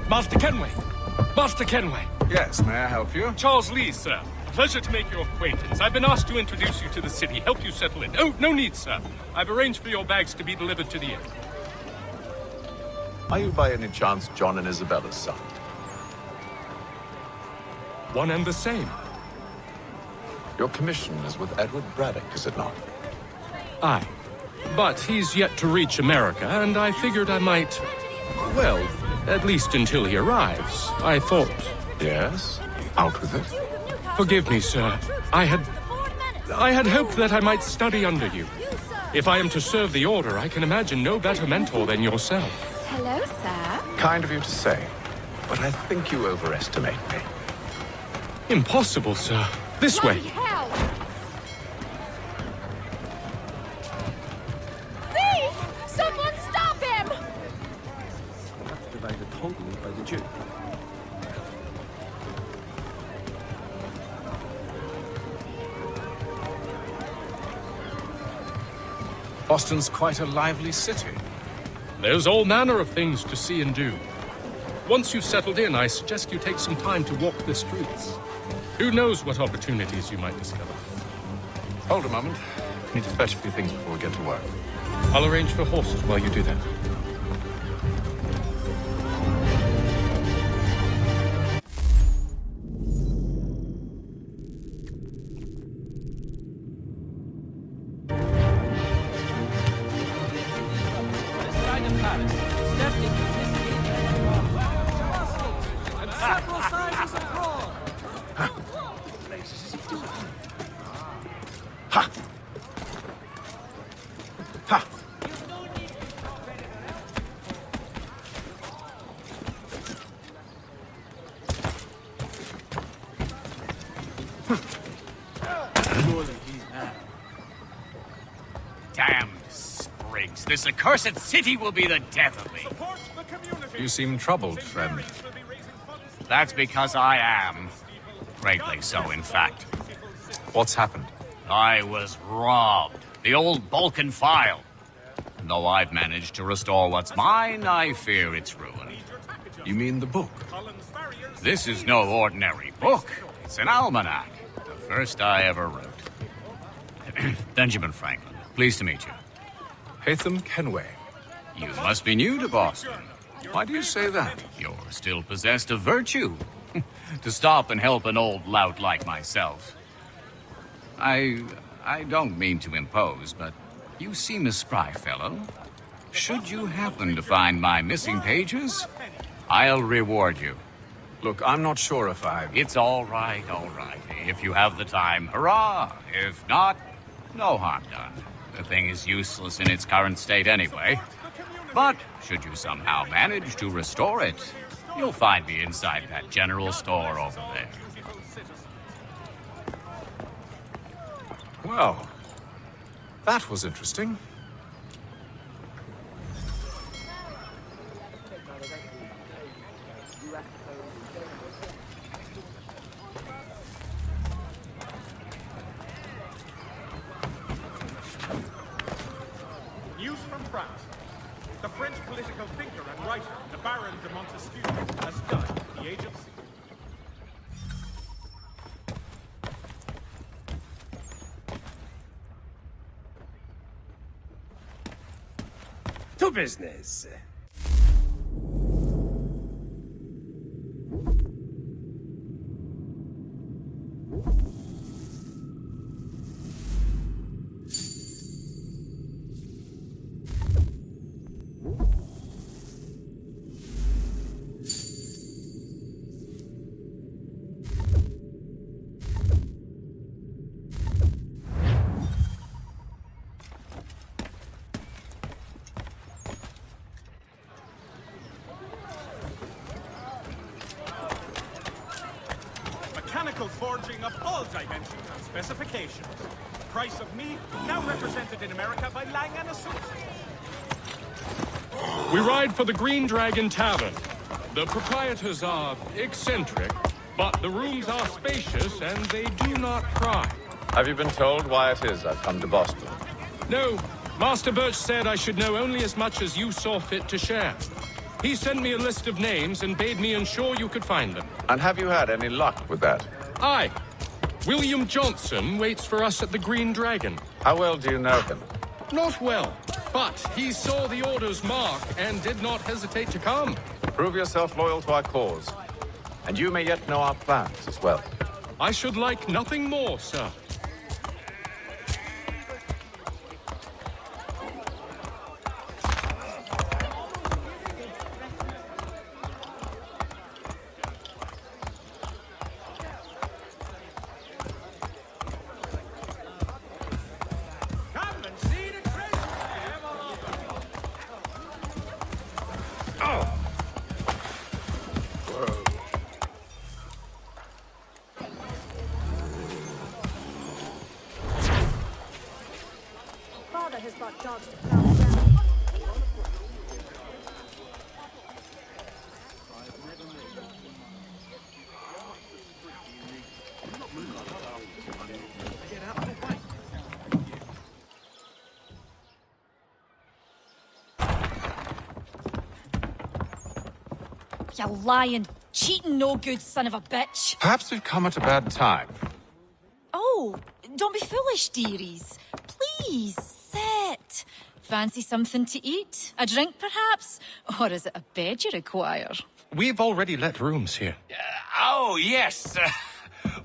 Master Kenway! Master Kenway! Yes, may I help you? Charles Lee, sir. Pleasure to make your acquaintance. I've been asked to introduce you to the city, help you settle in. Oh, no need, sir. I've arranged for your bags to be delivered to the inn. Are you by any chance John and Isabella's son? One and the same. Your commission is with Edward Braddock, is it not? Aye. But he's yet to reach America, and I figured I might... Well, at least until he arrives, I thought. Yes? Out with it. Forgive me, sir. I had hoped that I might study under you. If I am to serve the Order, I can imagine no better mentor than yourself. Hello, sir. Kind of you to say, but I think you overestimate me. Impossible, sir. This way. Bloody hell! Thief! Someone stop him! Activated totally by the Duke. Boston's quite a lively city. There's all manner of things to see and do. Once you've settled in, I suggest you take some time to walk the streets. Who knows what opportunities you might discover. Hold a moment. I need to fetch a few things before we get to work. I'll arrange for horses while you do that. Damned sprigs. This accursed city will be the death of me. You seem troubled, friend. That's because I am. Greatly so, in fact. What's happened? I was robbed. The old Balkan file. And though I've managed to restore what's mine, I fear its ruin. You mean the book? This is no ordinary book. It's an almanac. The first I ever wrote. Benjamin Franklin. Pleased to meet you. Haytham Kenway. You must be new to Boston. Why do you say that? You're still possessed of virtue. To stop and help an old lout like myself. I don't mean to impose, but you seem a spry fellow. Should you happen to find my missing pages, I'll reward you. Look, I'm not sure if I... It's all right, all right. If you have the time, hurrah! If not, no harm done. The thing is useless in its current state anyway. But should you somehow manage to restore it, you'll find me inside that general store over there. Well, that was interesting. News from France. The French political thinker and writer, the Baron de Montesquieu, has died at the age of 60. To business. Mechanical forging of all dimensions and specifications. Price of meat, now represented in America by Lang & Associates. We ride for the Green Dragon Tavern. The proprietors are eccentric, but the rooms are spacious and they do not pry. Have you been told why it is I've come to Boston? No, Master Birch said I should know only as much as you saw fit to share. He sent me a list of names and bade me ensure you could find them. And have you had any luck with that? Aye. William Johnson waits for us at the Green Dragon. How well do you know him? Not well, but he saw the order's mark and did not hesitate to come. Prove yourself loyal to our cause. And you may yet know our plans as well. I should like nothing more, sir. Come and see the treasure. Father has brought dogs to prowl around. You lying, cheating, no good son of a bitch. Perhaps we've come at a bad time. Oh, don't be foolish, dearies. Please, sit. Fancy something to eat? A drink, perhaps? Or is it a bed you require? We've already let rooms here. Oh, yes.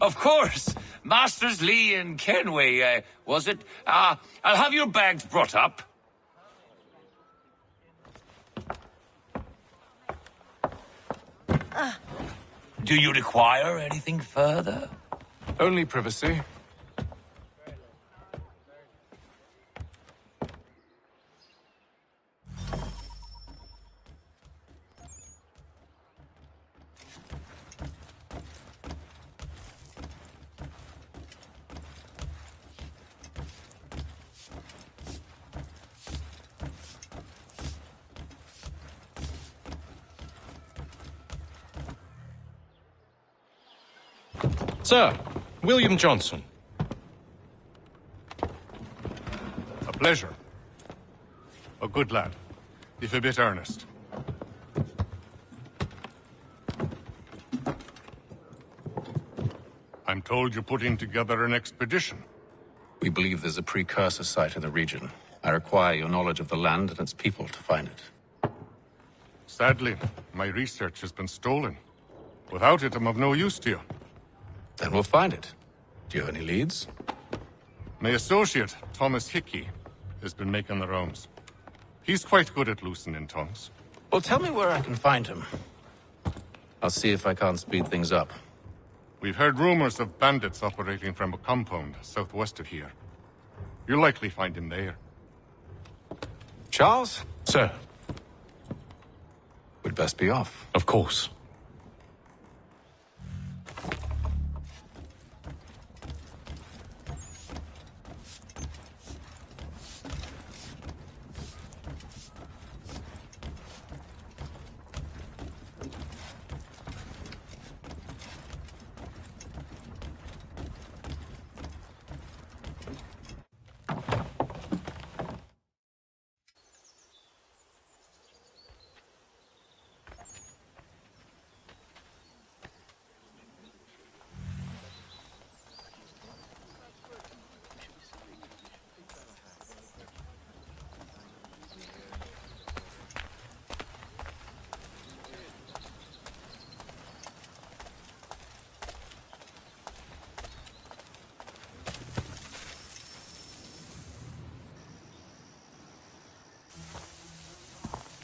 Of course. Masters Lee and Kenway, was it? I'll have your bags brought up. Do you require anything further? Only privacy. Sir, William Johnson. A pleasure. A good lad, if a bit earnest. I'm told you're putting together an expedition. We believe there's a precursor site in the region. I require your knowledge of the land and its people to find it. Sadly, my research has been stolen. Without it, I'm of no use to you. Then we'll find it. Do you have any leads? My associate, Thomas Hickey, has been making the rounds. He's quite good at loosening tongues. Well, tell me where I can find him. I'll see if I can't speed things up. We've heard rumors of bandits operating from a compound southwest of here. You'll likely find him there. Charles? Sir, We'd best be off. of course.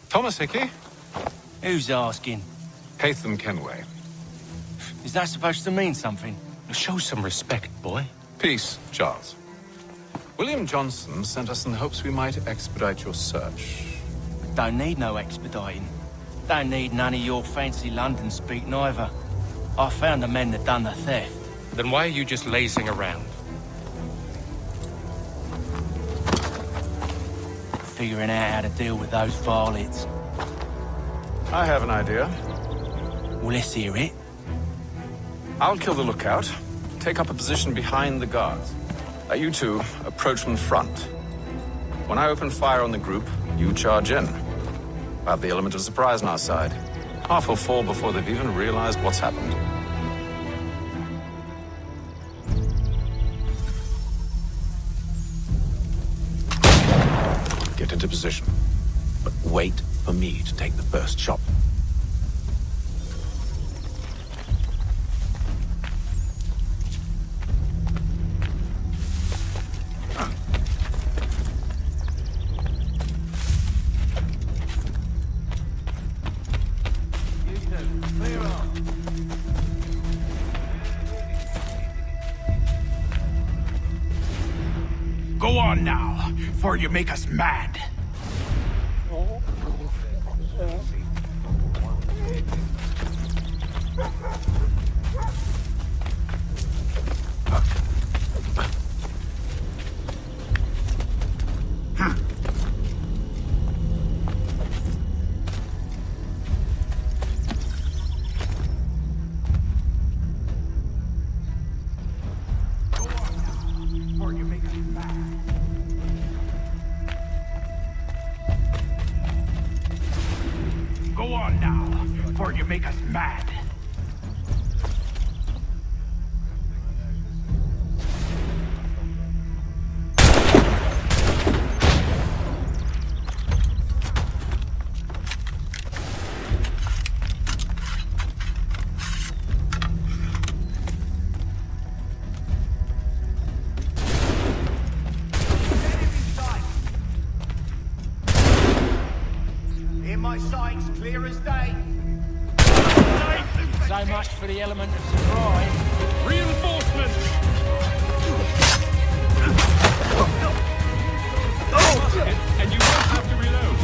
Thomas Hickey? Who's asking? Haytham Kenway. Is that supposed to mean something? Show some respect, boy. Peace, Charles. William Johnson sent us in hopes we might expedite your search. Don't need no expediting. Don't need none of your fancy London speak neither. I found the men that done the theft. Then why are you just lazing around? Figuring out how to deal with those varlets. I have an idea. Well, let's hear it. I'll kill the lookout, take up a position behind the guards. You two approach from the front. When I open fire on the group, you charge in. Have the element of surprise on our side. Half will fall before they've even realized what's happened. Get into position. But wait for me to take the first shot. Go on now, before you make us mad. Go on now, before you make us mad. My sight's clear as day. So much for the element of surprise. Reinforcements! And you won't have to reload.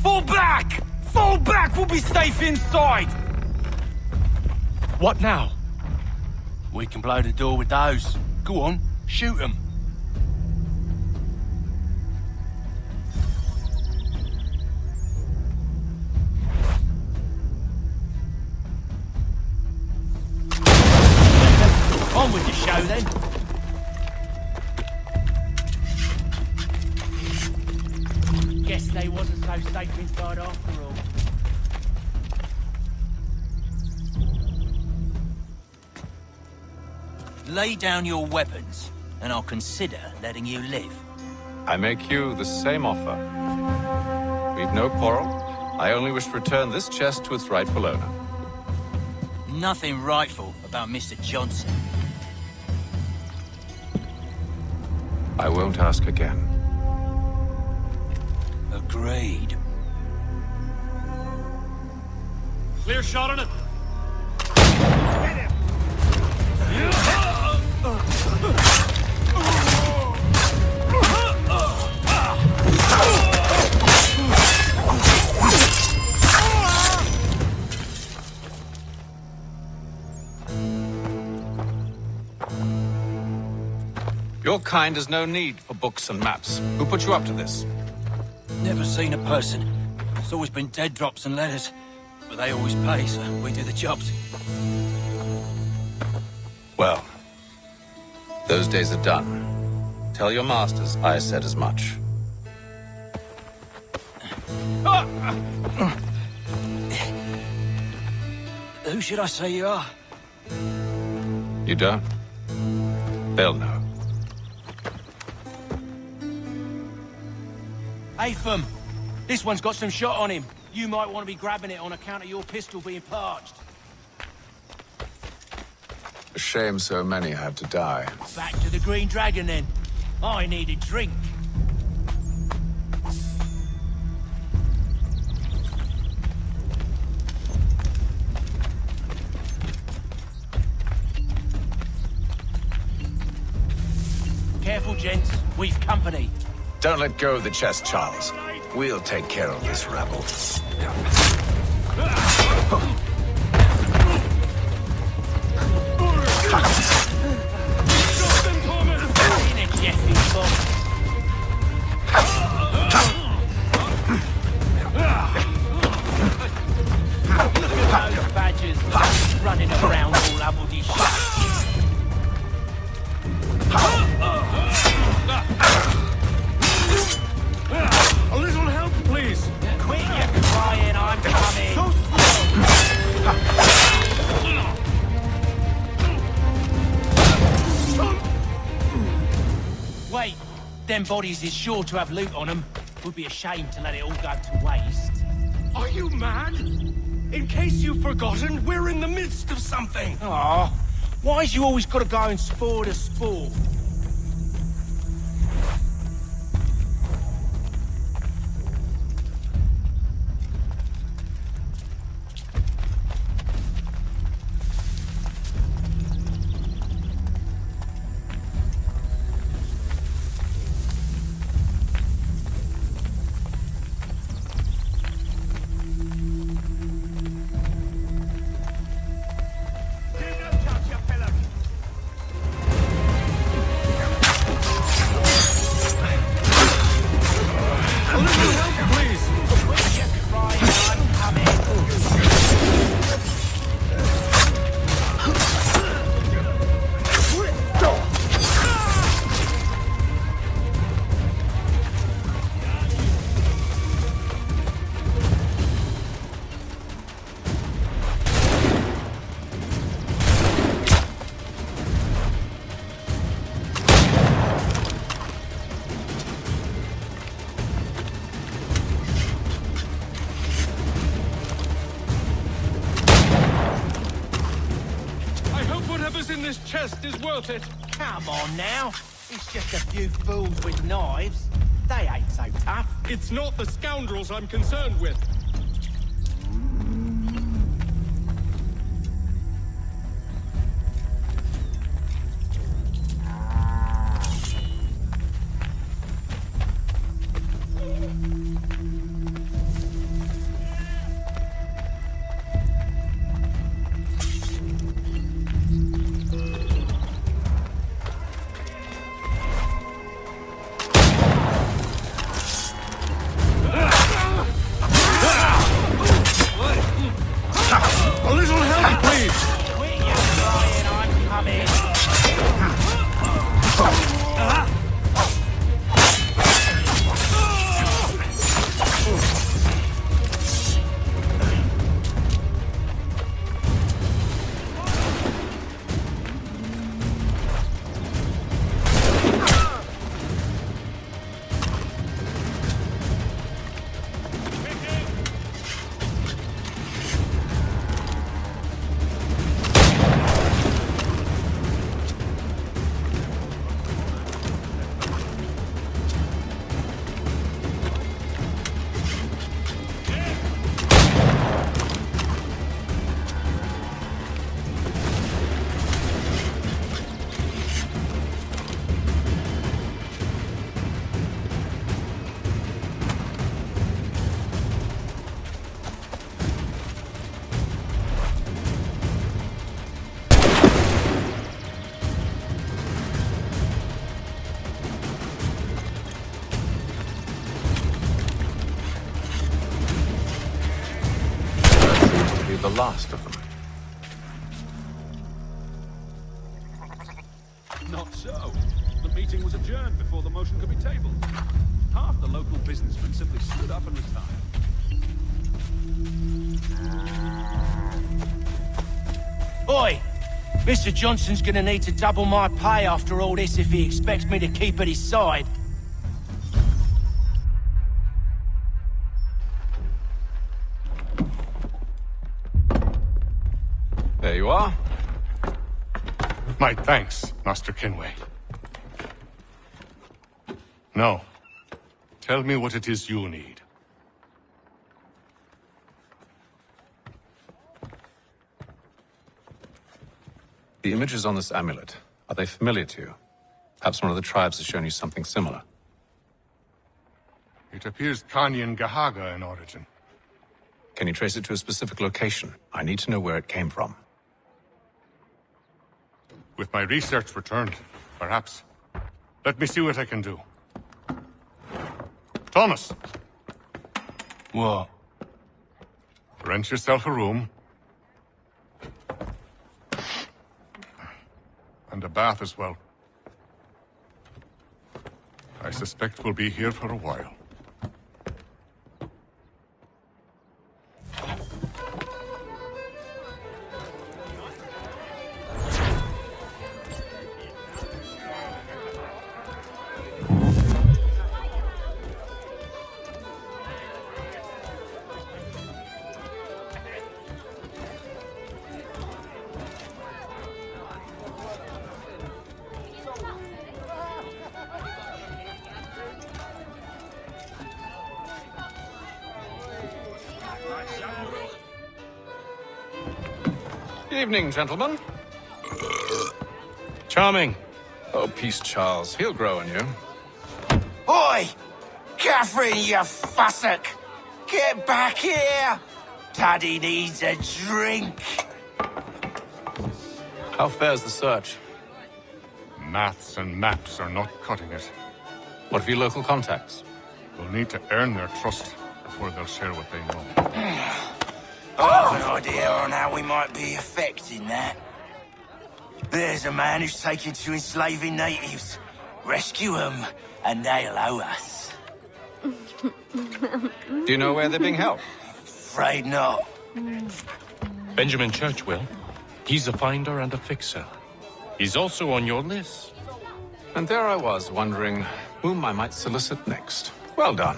Fall back! Fall back! We'll be safe inside! What now? We can blow the door with those. Go on, shoot them. On with the show then. Guess they wasn't so safe inside after all. Lay down your weapons, and I'll consider letting you live. I make you the same offer. We've no quarrel. I only wish to return this chest to its rightful owner. Nothing rightful about Mr. Johnson. I won't ask again. Agreed. Clear shot on it. Your kind has no need for books and maps. Who put you up to this? Never seen a person. It's always been dead drops and letters. But they always pay, so we do the jobs. Well, those days are done. Tell your masters I said as much. Who should I say you are? You don't? They'll know. Atham, this one's got some shot on him. You might want to be grabbing it on account of your pistol being parched. A shame so many had to die. Back to the Green Dragon then. I need a drink. Careful, gents. We've company. Don't let go of the chest, Charles. We'll take care of this rabble. In it, Jeffy, boss. Look at those badgers running around all Abbledy shut. A little help, please! Quit your crying, I'm coming! Wait, them bodies is sure to have loot on them. Would be a shame to let it all go to waste. Are you mad? In case you've forgotten, we're in the midst of something! Aw, why's you always gotta go and spoil the sport? This chest is worth it. Come on now. It's just a few fools with knives. They ain't so tough. It's not the scoundrels I'm concerned with. The last of them. Not so. The meeting was adjourned before the motion could be tabled. Half the local businessmen simply stood up and retired. Oi! Mr. Johnson's gonna need to double my pay after all this if he expects me to keep at his side. There you are. My thanks, Master Kenway. Now, tell me what it is you need. The images on this amulet, are they familiar to you? Perhaps one of the tribes has shown you something similar. It appears Kanyan Gahaga in origin. Can you trace it to a specific location? I need to know where it came from. With my research returned, perhaps. Let me see what I can do. Thomas! What? Rent yourself a room. And a bath as well. I suspect we'll be here for a while. Evening, gentlemen. Charming. Oh, peace, Charles. He'll grow on you. Oi! Catherine, you fussock! Get back here! Daddy needs a drink! How fares the search? Maths and maps are not cutting it. What of your local contacts? We'll need to earn their trust before they'll share what they know. I've an idea on how we might be affecting that. There's a man who's taken to enslaving natives. Rescue them, and they'll owe us. Do you know where they're being held? Afraid not. Benjamin Church will. He's a finder and a fixer. He's also on your list. And there I was, wondering whom I might solicit next. Well done.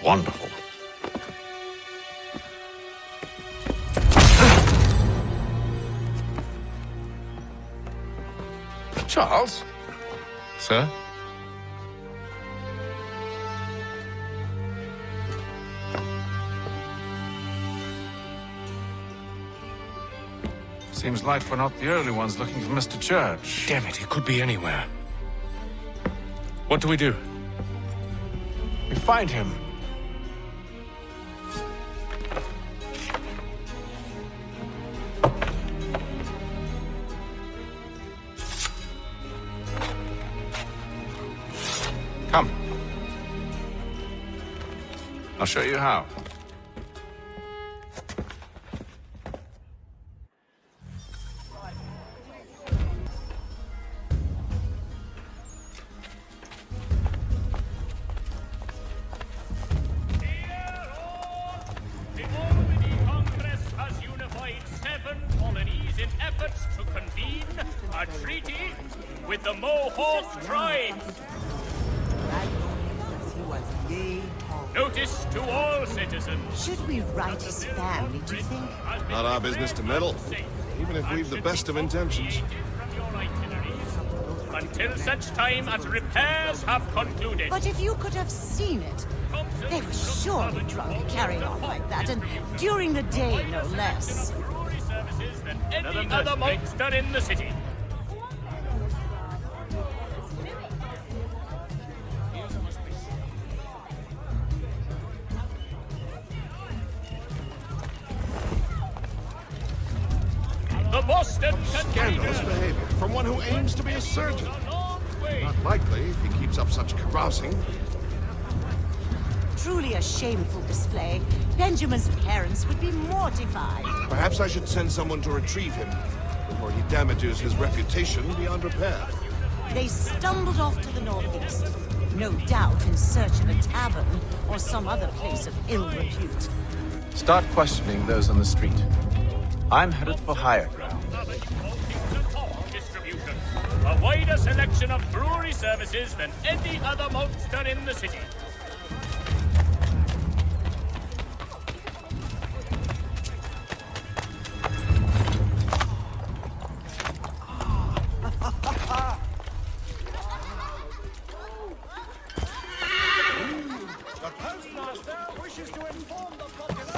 Wonderful. Charles? Sir? Seems like we're not the only ones looking for Mr. Church. Damn it, he could be anywhere. What do we do? We find him. Come. I'll show you how. Notice to all citizens. Should we write his family, do you think? Not our business to meddle, even if we've the best of intentions. Until such time as repairs have concluded. But if you could have seen it, they were surely drunk carrying on like that, and during the day, no less. Services than any other monster in the city. The Boston Scandalous behavior from one who aims to be a surgeon. Not likely if he keeps up such carousing. Truly a shameful display. Benjamin's parents would be mortified. Perhaps I should send someone to retrieve him before he damages his reputation beyond repair. They stumbled off to the northeast, no doubt in search of a tavern or some other place of ill repute. Start questioning those on the street. I'm headed for higher ground. Distribution. A wider selection of brewery services than any other maltster in the city. The postmaster wishes to inform the populace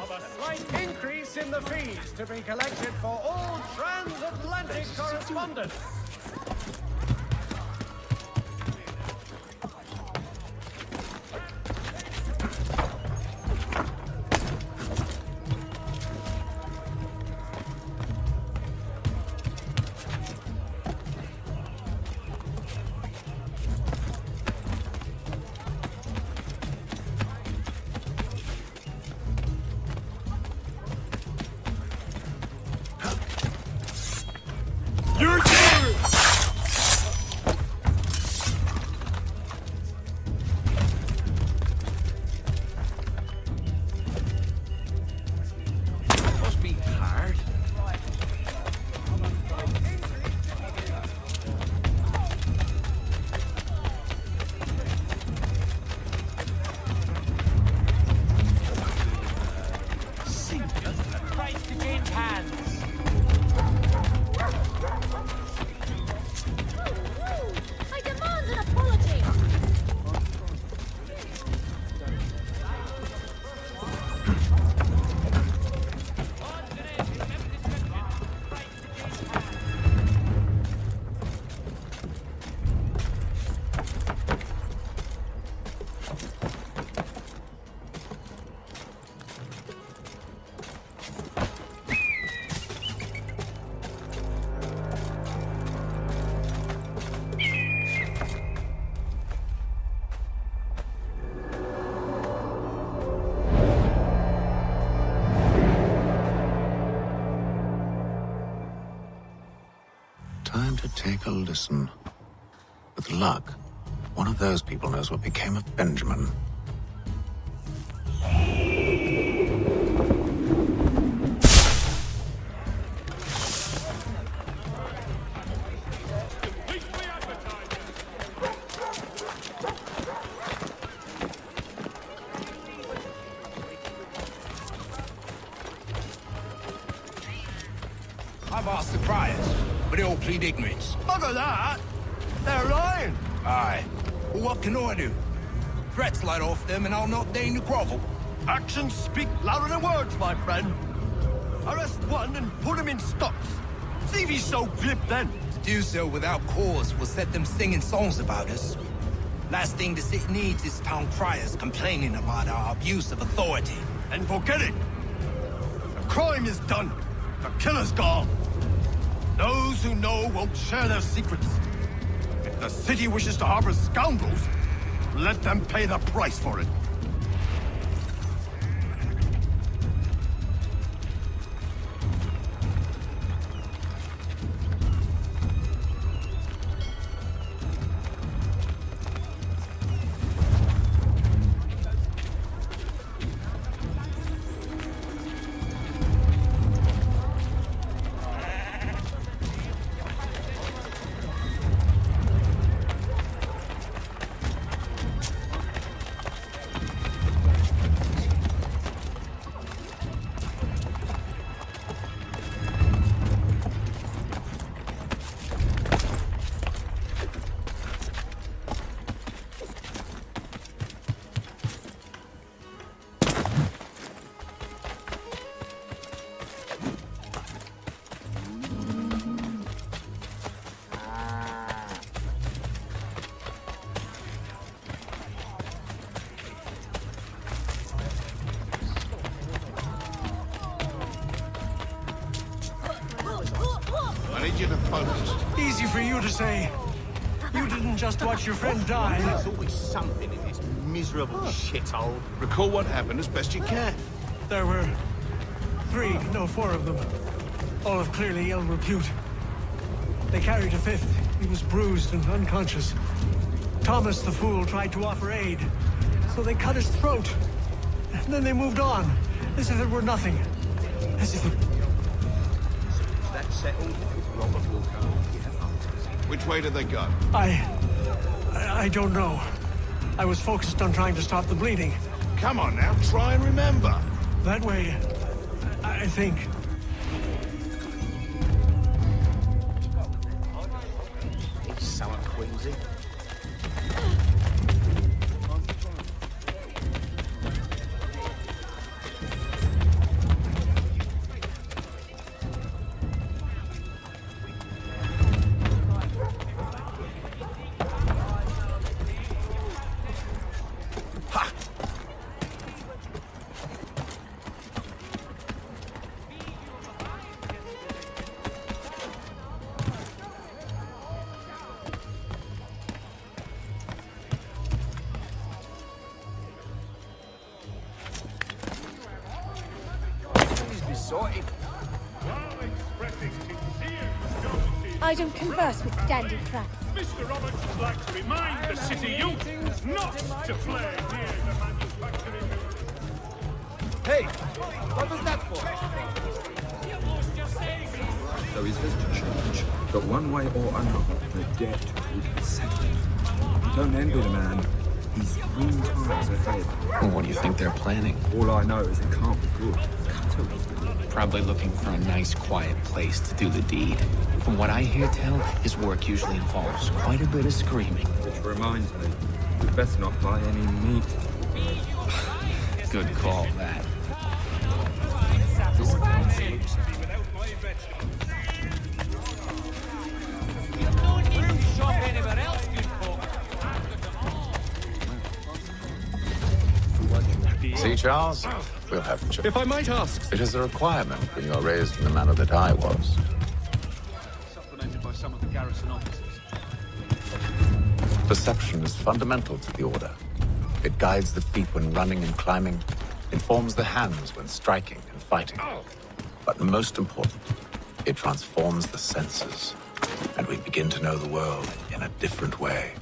of a slight increase in the fees to be collected for all transatlantic correspondence. Must be hard. Price to change hands. I demand an apology! Time to take a listen. With luck, one of those people knows what became of Benjamin. I've asked the criers, but they all plead ignorance. Bugger that! They're lying! Aye. Well, what can I do? Threats light off them and I'll not deign to grovel. Actions speak louder than words, my friend. Arrest one and put him in stocks. See if he's so glib then. To do so without cause will set them singing songs about us. Last thing the city needs is town criers complaining about our abuse of authority. And forget it. The crime is done. The killer's gone. Those who know won't share their secrets. If the city wishes to harbor scoundrels, let them pay the price for it. I need you to focus. Easy for you to say. You didn't just watch your friend die. There's always something in this miserable shithole. Recall what happened as best you can. There were four of them. All of clearly ill repute. They carried a fifth. He was bruised and unconscious. Thomas the Fool tried to offer aid, so they cut his throat. And then they moved on, as if it were nothing. As if it... That settled? Robert will come. Which way did they go? I don't know. I was focused on trying to stop the bleeding. Come on now, try and remember. That way, I think. It's summer Queensy. I don't converse with dandicrats. Mr. Roberts would like to remind the city youth not to play near the manufacturing. Hey, what was that for? So he says to change, but one way or another, the debt would be settled. Don't envy the man. He's 3 times ahead. What do you think they're planning? All I know is it can't be good. Probably looking for a nice, quiet place to do the deed. From what I hear tell, his work usually involves quite a bit of screaming. Which reminds me, we best not buy any meat. Good call, that. See, Charles? We'll have children. If I might ask... It is a requirement when you are raised in the manner that I was. Supplemented by some of the garrison officers. Perception is fundamental to the Order. It guides the feet when running and climbing, informs the hands when striking and fighting. But most important, it transforms the senses, and we begin to know the world in a different way.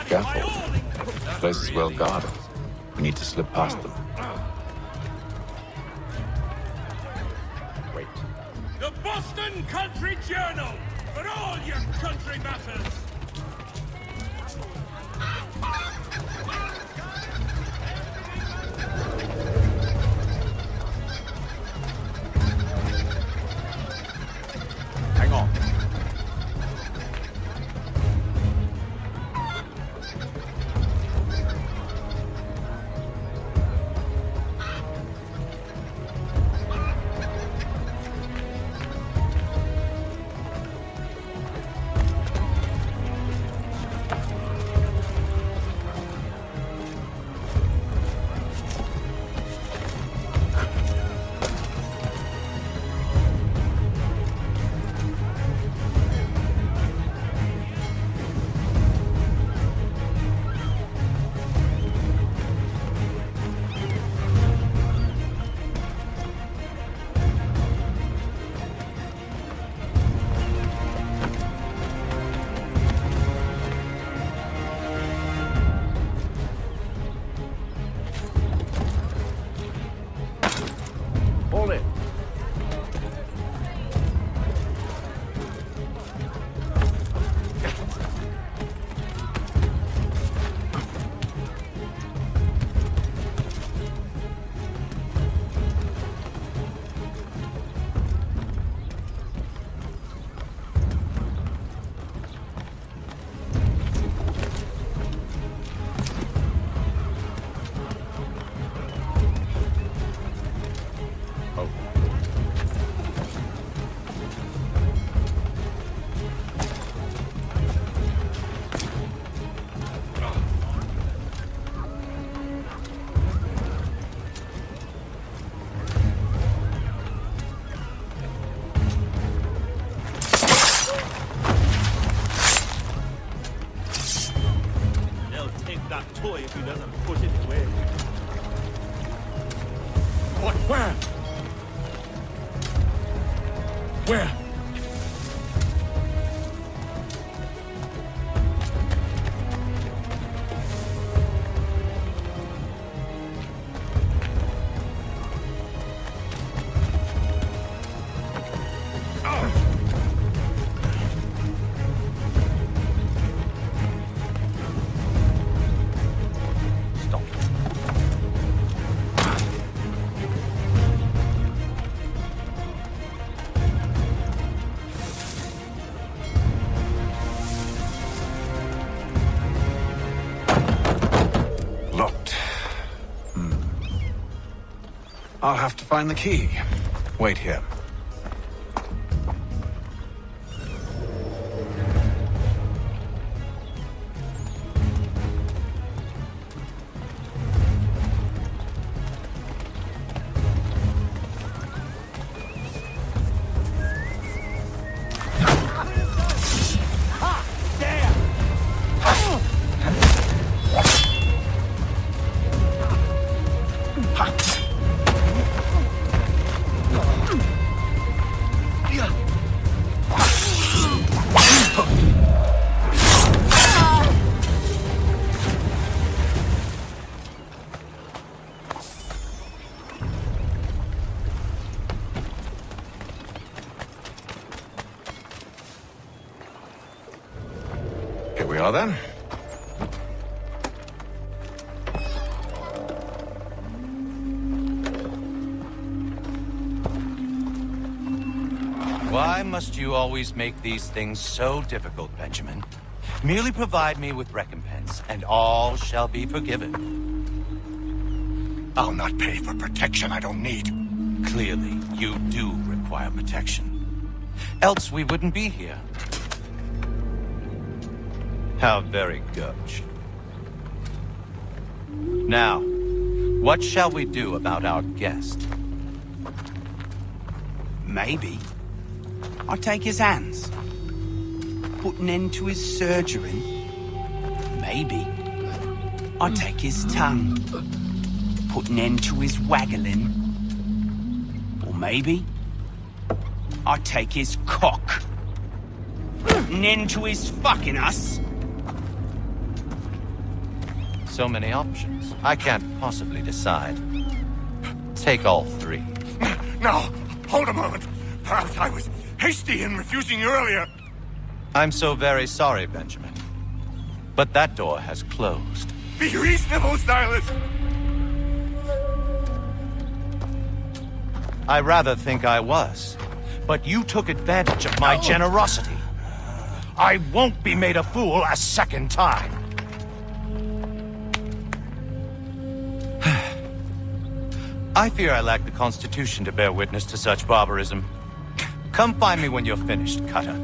Careful. The place is well guarded. We need to slip past them. Wait. The Boston Country Journal, for all your country matters. Hang on. They'll take that toy if he doesn't put it away. What? Where? Where? Locked. I'll have to find the key. Wait here. Here we are then. Why must you always make these things so difficult, Benjamin? Merely provide me with recompense, and all shall be forgiven. I'll not pay for protection I don't need. Clearly, you do require protection. Else we wouldn't be here. How very gauche. Now, what shall we do about our guest? Maybe I'll take his hands. Put an end to his surgering. Maybe I'll take his tongue. Put an end to his waggling. Or maybe I'll take his cock. Put an end to his fucking us. So many options. I can't possibly decide. Take all three. No, hold a moment. Perhaps I was hasty in refusing you earlier. I'm so very sorry, Benjamin. But that door has closed. Be reasonable, Silas. I rather think I was. But you took advantage of my generosity. I won't be made a fool a second time. I fear I lack the constitution to bear witness to such barbarism. Come find me when you're finished, Cutter.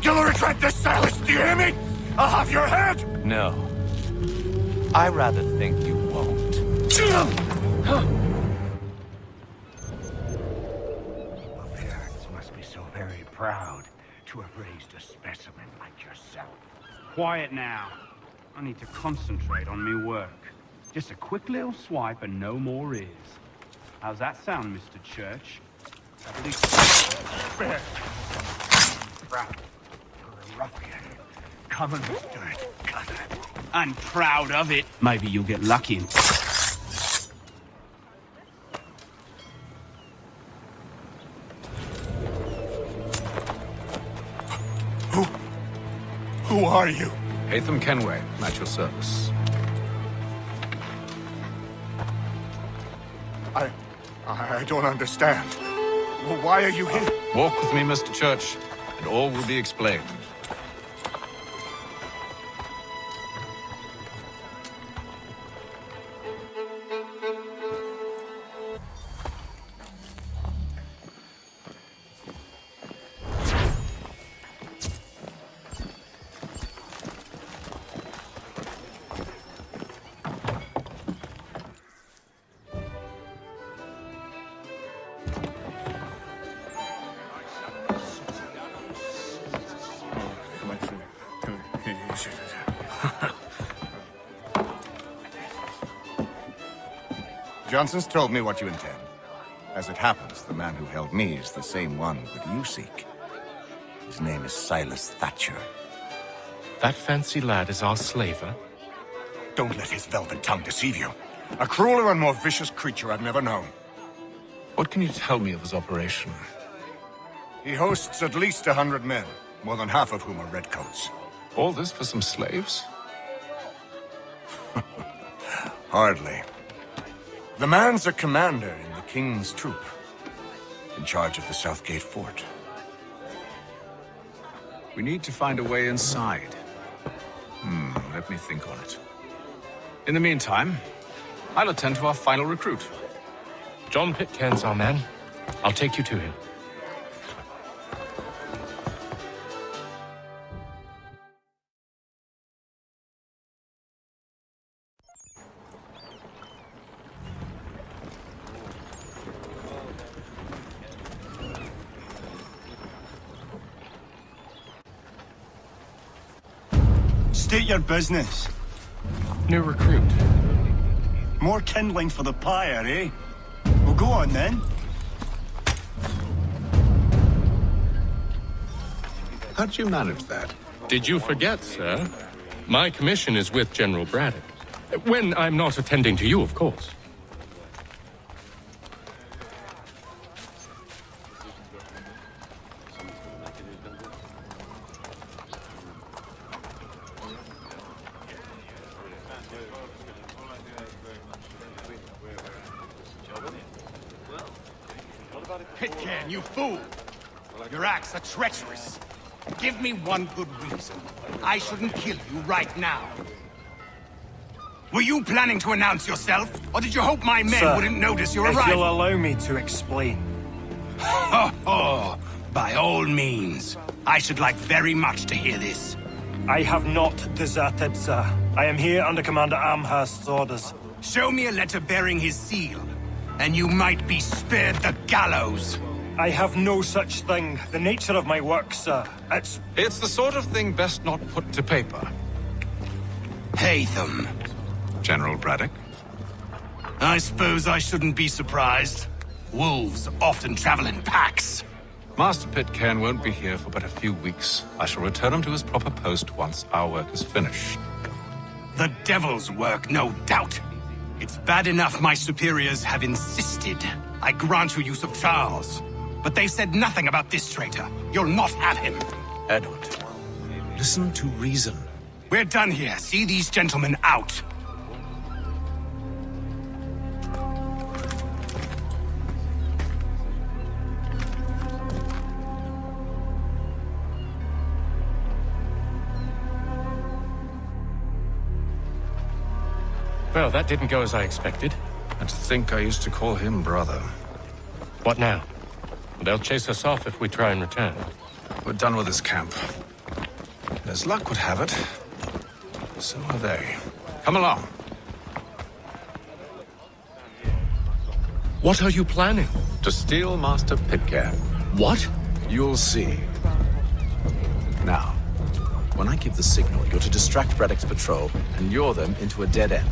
You'll regret this, Silas, do you hear me? I'll have your head! No. I rather think you won't. Parents must be so very proud to have raised a specimen like yourself. Quiet now. I need to concentrate on me work. Just a quick little swipe and no more is. How's that sound, Mr. Church? At least... Fair. Proud. You're a ruffian. Come and stir it, Cutter. I'm proud of it. Maybe you'll get lucky and... Who are you? Hatham Kenway, at your service. I don't understand. Why are you here? Walk with me, Mr. Church, and all will be explained. Johnson's told me what you intend. As it happens, the man who held me is the same one that you seek. His name is Silas Thatcher. That fancy lad is our slaver? Don't let his velvet tongue deceive you. A crueler and more vicious creature I've never known. What can you tell me of his operation? He hosts at least 100 men, more than half of whom are redcoats. All this for some slaves? Hardly. The man's a commander in the King's troop, in charge of the Southgate Fort. We need to find a way inside. Let me think on it. In the meantime, I'll attend to our final recruit. John Pitcairn's our man. I'll take you to him. State your business. New recruit. More kindling for the pyre, eh? Well, go on then. How did you manage that? Did you forget, sir? My commission is with General Braddock. When I'm not attending to you, of course. Pitcairn, you fool! Your acts are treacherous. Give me one good reason. I shouldn't kill you right now. Were you planning to announce yourself, or did you hope my men Sir, wouldn't notice your if arrival? you'll allow me to explain. Oh, by all means. I should like very much to hear this. I have not deserted, sir. I am here under Commander Amherst's orders. Show me a letter bearing his seal, and you might be spared the gallows. I have no such thing. The nature of my work, sir, It's the sort of thing best not put to paper. Haytham. General Braddock? I suppose I shouldn't be surprised. Wolves often travel in packs. Master Pitcairn won't be here for but a few weeks. I shall return him to his proper post once our work is finished. The devil's work, no doubt. It's bad enough my superiors have insisted I grant you use of Charles. But they've said nothing about this traitor. You'll not have him. Edward, listen to reason. We're done here. See these gentlemen out. Well, that didn't go as I expected. And to think I used to call him brother. What now? They'll chase us off if we try and return. We're done with this camp. And as luck would have it, so are they. Come along. What are you planning? To steal Master Pitcairn. What? You'll see. Now, when I give the signal, you're to distract Braddock's patrol and lure them into a dead end.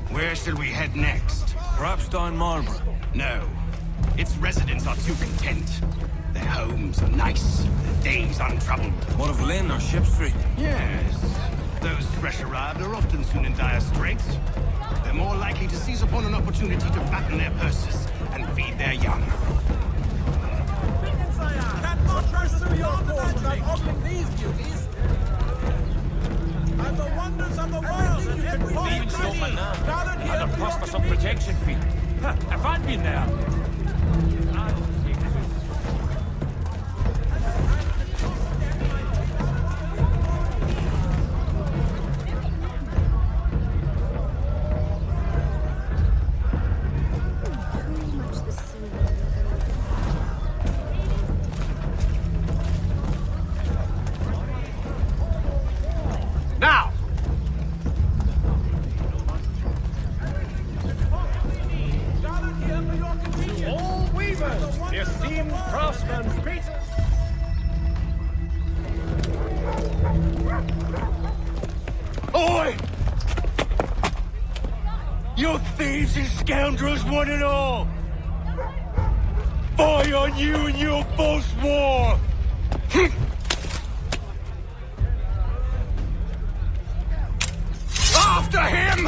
Where shall we head next? Perhaps down Marlborough. No. Its residents are too content. Their homes are nice, their days untroubled. What of Lynn or Ship Street? Yes. Those fresh arrived are often soon in dire straits. They're more likely to seize upon an opportunity to fatten their purses and feed their young. Cannot pursue your course without ogling these beauties. And the wonders of the world and every Leaving Scotland now. And a prosper some protection fee. If I'd been there. Oi! You thieves and scoundrels, one and all! Fie on you and your false war! After him!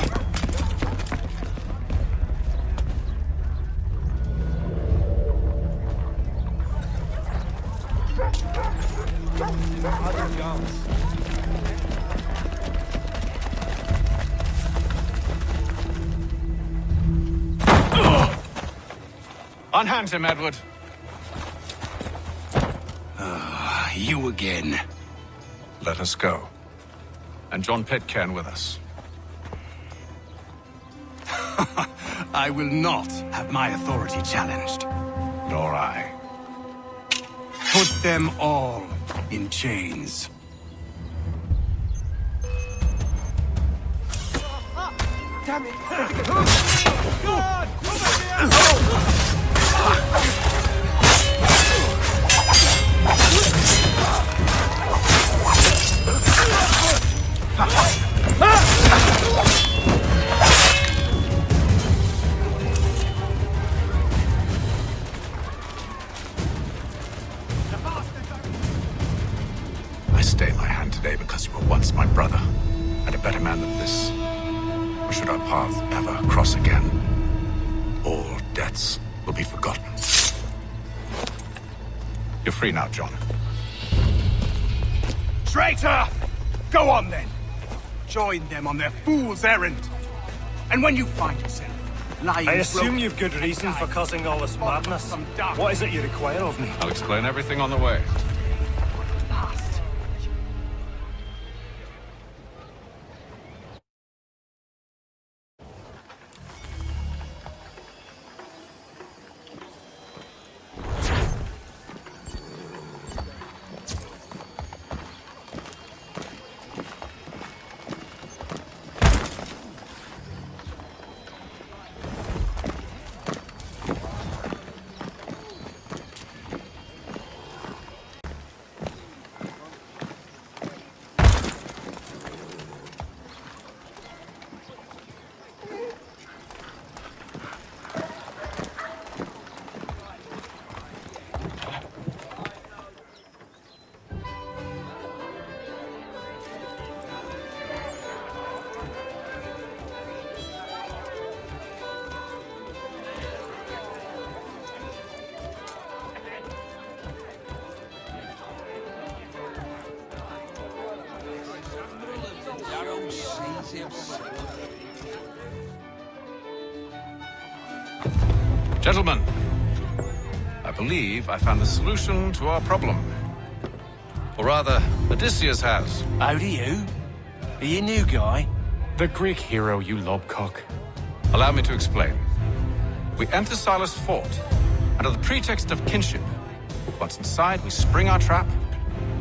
Unhand him, Edward. You again. Let us go. And John Pitcairn with us. I will not have my authority challenged. Nor I. Put them all in chains. Damn it! God! I stay my hand today because you were once my brother, and a better man than this. Or should our paths ever cross again, all debts will be forgotten. You're free now, John. Traitor! Go on then. Join them on their fool's errand. And when you find yourself lying I assume broken you've good reason for causing all this madness. What is it you require of me? I'll explain everything on the way. Gentlemen, I believe I found the solution to our problem. Or rather, Odysseus has. How do you? Are you new guy? The Greek hero, you lobcock. Allow me to explain. We enter Silas' fort, under the pretext of kinship. Once inside, we spring our trap,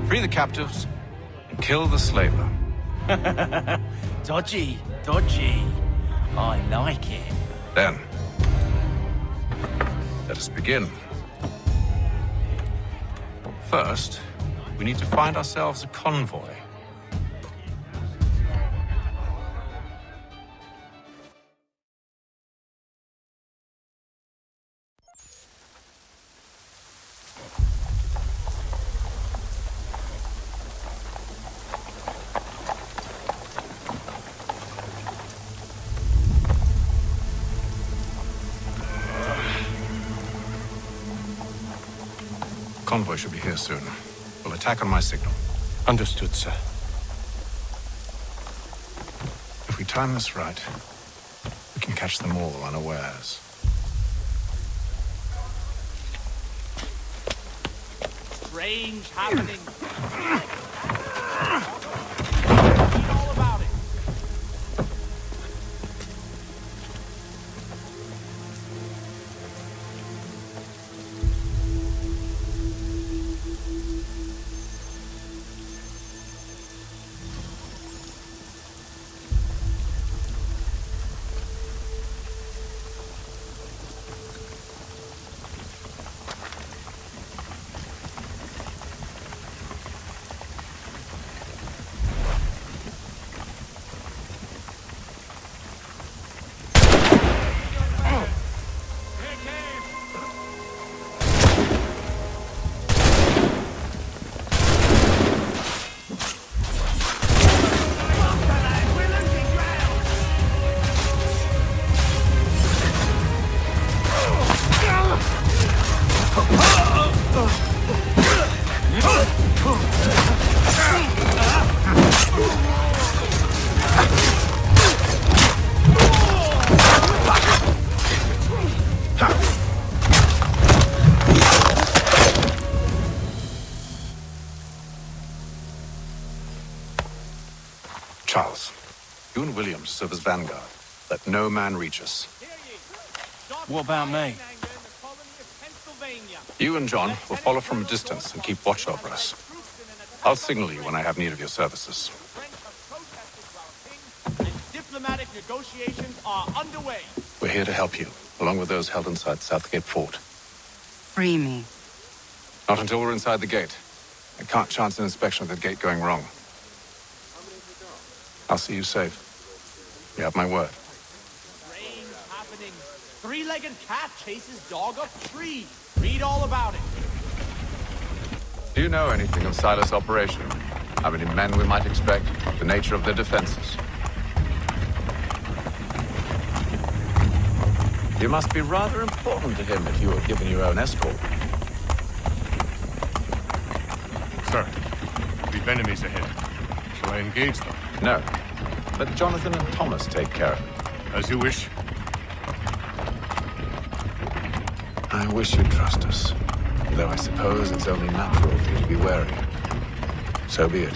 free the captives, and kill the slaver. Dodgy, dodgy. I like it. Then, let us begin. First, we need to find ourselves a convoy. Convoy should be here soon. We'll attack on my signal. Understood, sir. If we time this right, we can catch them all unawares. Strange happening. Charles, you and William serve as vanguard. Let no man reach us. What about me? You and John will follow from a distance and keep watch over us. I'll signal you when I have need of your services. Diplomatic negotiations are underway. We're here to help you, along with those held inside Southgate Fort. Free me. Not until we're inside the gate. I can't chance an inspection of the gate going wrong. I'll see you safe. You have my word. Strange happenings. Three-legged cat chases dog up tree. Read all about it. Do you know anything of Silas' operation? How many men we might expect? The nature of their defenses? You must be rather important to him if you were given your own escort. Sir, we've enemies ahead. Shall I engage them? No. Let Jonathan and Thomas take care of it. As you wish. I wish you'd trust us. Though I suppose it's only natural for you to be wary. So be it.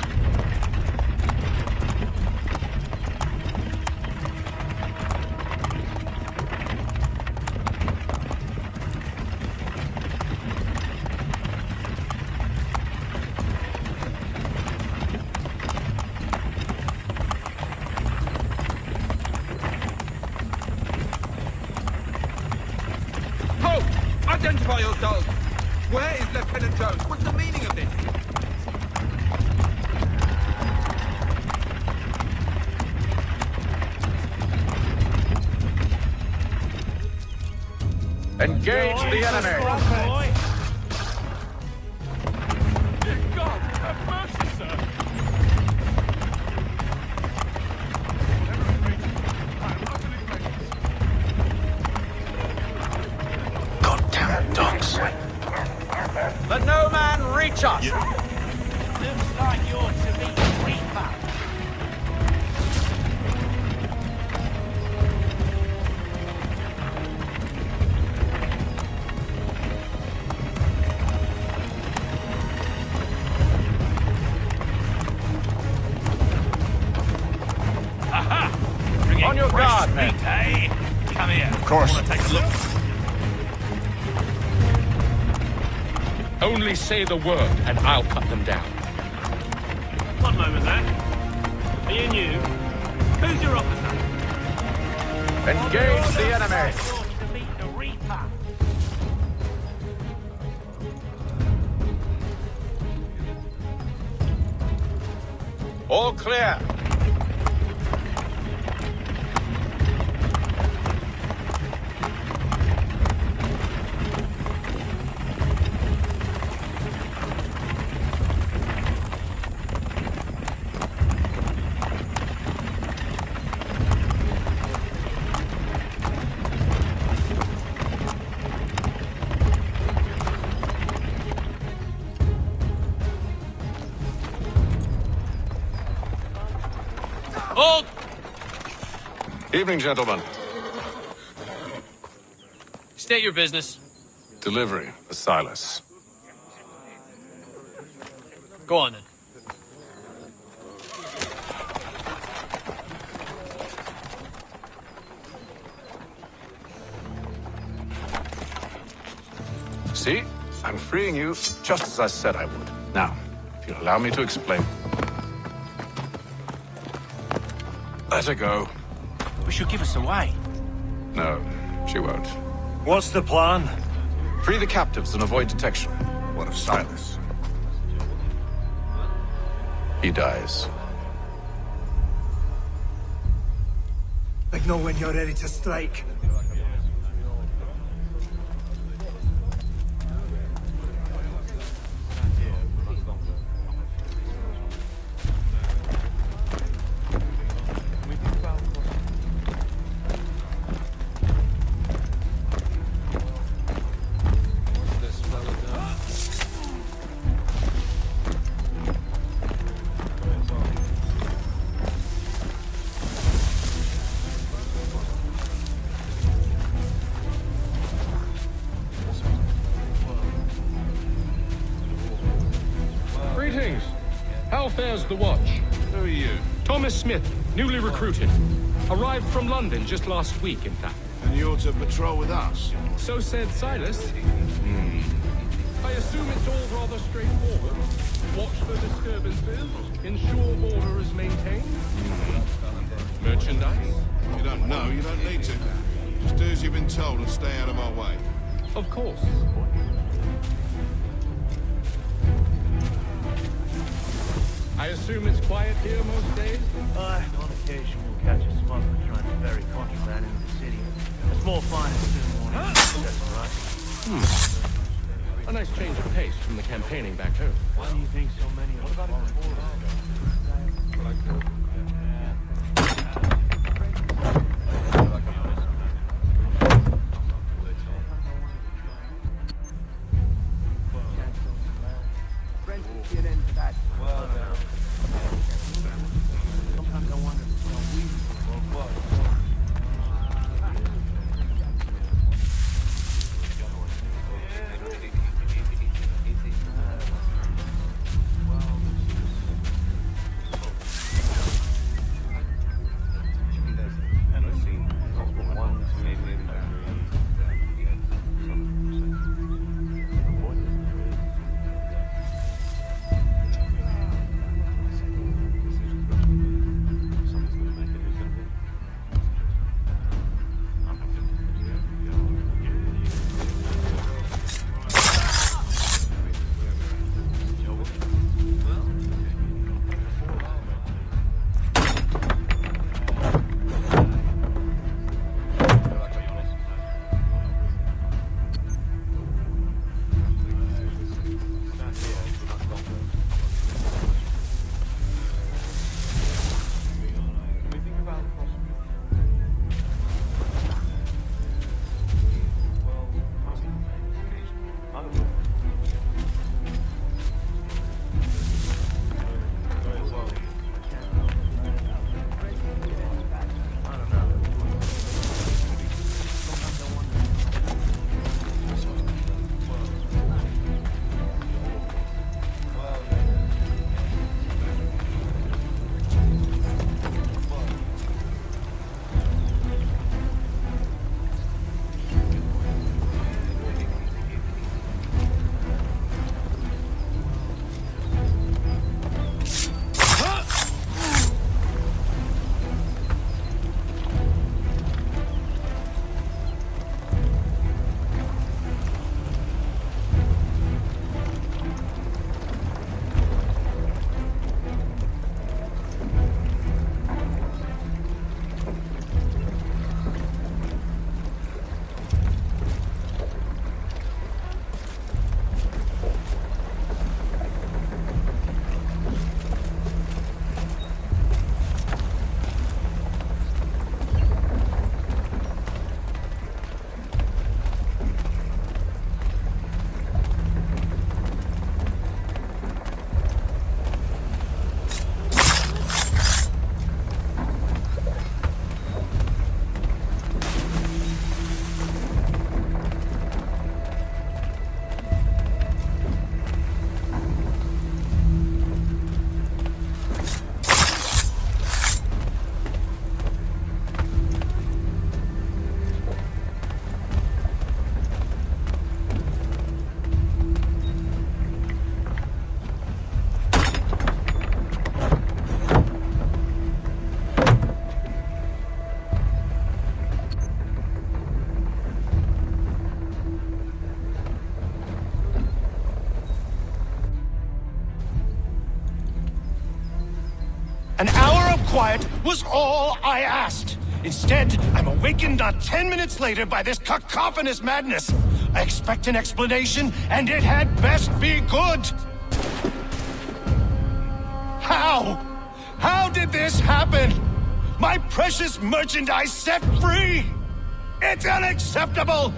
Identify yourselves! Where is Lieutenant Jones? What's the meaning of this? Engage the enemy! God, have mercy, sir. Goddamn dogs. Let no man reach us! Looks like you're to be a reaper. Aha! On your guard, men. Eh? Come here. Of course. Want to take a look? Only say the word, and I'll cut them down. One moment, then. Me and you. Who's your officer? Engage the enemy! To meet the reaper. All clear. Hold! Evening, gentlemen. State your business. Delivery for Silas. Go on, then. See? I'm freeing you just as I said I would. Now, if you'll allow me to explain. Let her go. But she'll give us away. No, she won't. What's the plan? Free the captives and avoid detection. What of Silas? He dies. I know when you're ready to strike. Greetings. How fares the watch? Who are you? Thomas Smith, newly recruited. Arrived from London just last week, in fact. And you're to patrol with us? So said Silas. I assume it's all rather straightforward. Watch for disturbances, ensure order is maintained. Merchandise? You don't know, you don't need to. Just do as you've been told and stay out of our way. Of course. I assume it's quiet here most days? On occasion, we'll catch a smuggler trying to ferry contraband into the city. A small fine is soon worn out. That's all right. A nice change of pace from the campaigning back home. Why do you think so many of us An hour of quiet was all I asked. Instead, I'm awakened not 10 minutes later by this cacophonous madness. I expect an explanation, and it had best be good. How? How did this happen? My precious merchandise set free! It's unacceptable!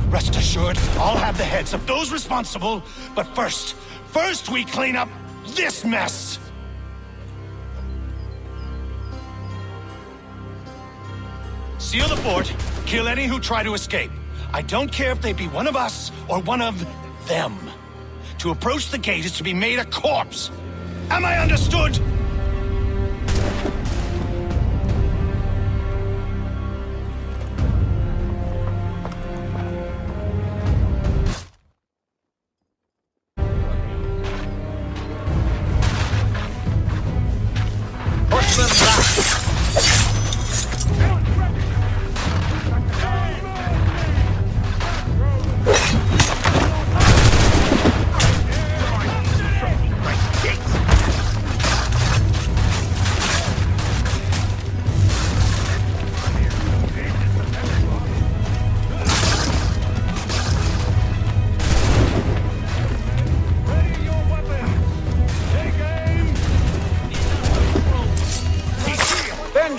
Rest assured, I'll have the heads of those responsible, but first we clean up this mess! Seal the fort, kill any who try to escape. I don't care if they be one of us or one of them. To approach the gate is to be made a corpse. Am I understood?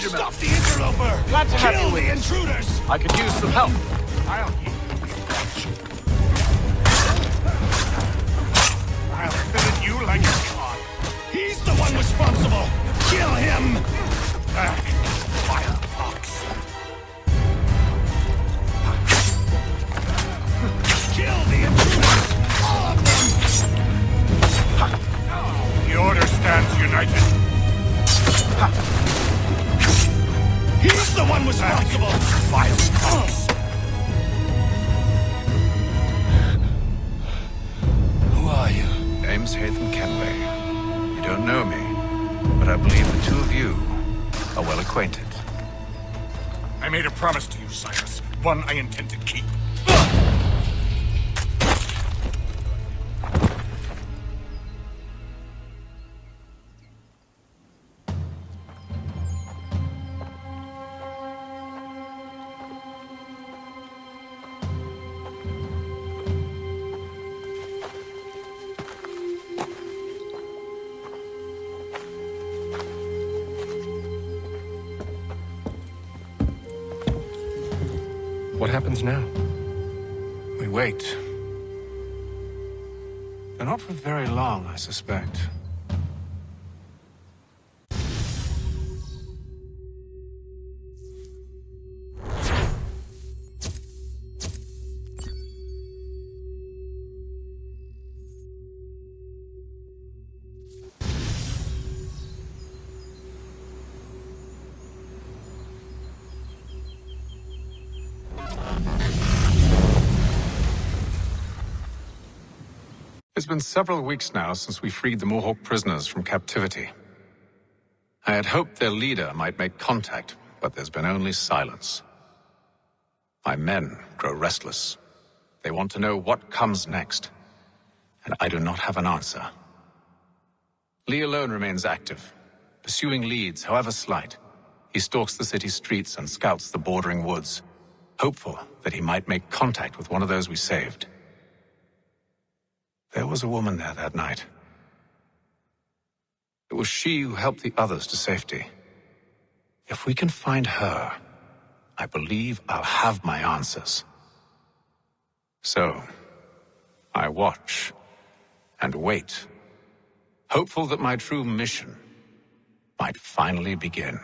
Benjamin! Stop the interloper! Glad to have Kill you with the us. intruders! I could use some help. I'll fillet you like a cod. He's the one responsible! Kill him! Firefox! Kill the intruders! All of them! The order stands united. He's the one responsible! Firefox! Who are you? Name's Haytham Kenway. You don't know me, but I believe the two of you are well acquainted. I made a promise to you, Cyrus. One I intend to keep. What happens now? We wait. But not for very long, I suspect. It's been several weeks now since we freed the Mohawk prisoners from captivity. I had hoped their leader might make contact, but there's been only silence. My men grow restless. They want to know what comes next, and I do not have an answer. Lee alone remains active, pursuing leads, however slight. He stalks the city streets and scouts the bordering woods, hopeful that he might make contact with one of those we saved. There was a woman there that night. It was she who helped the others to safety. If we can find her, I believe I'll have my answers. So, I watch and wait, hopeful that my true mission might finally begin.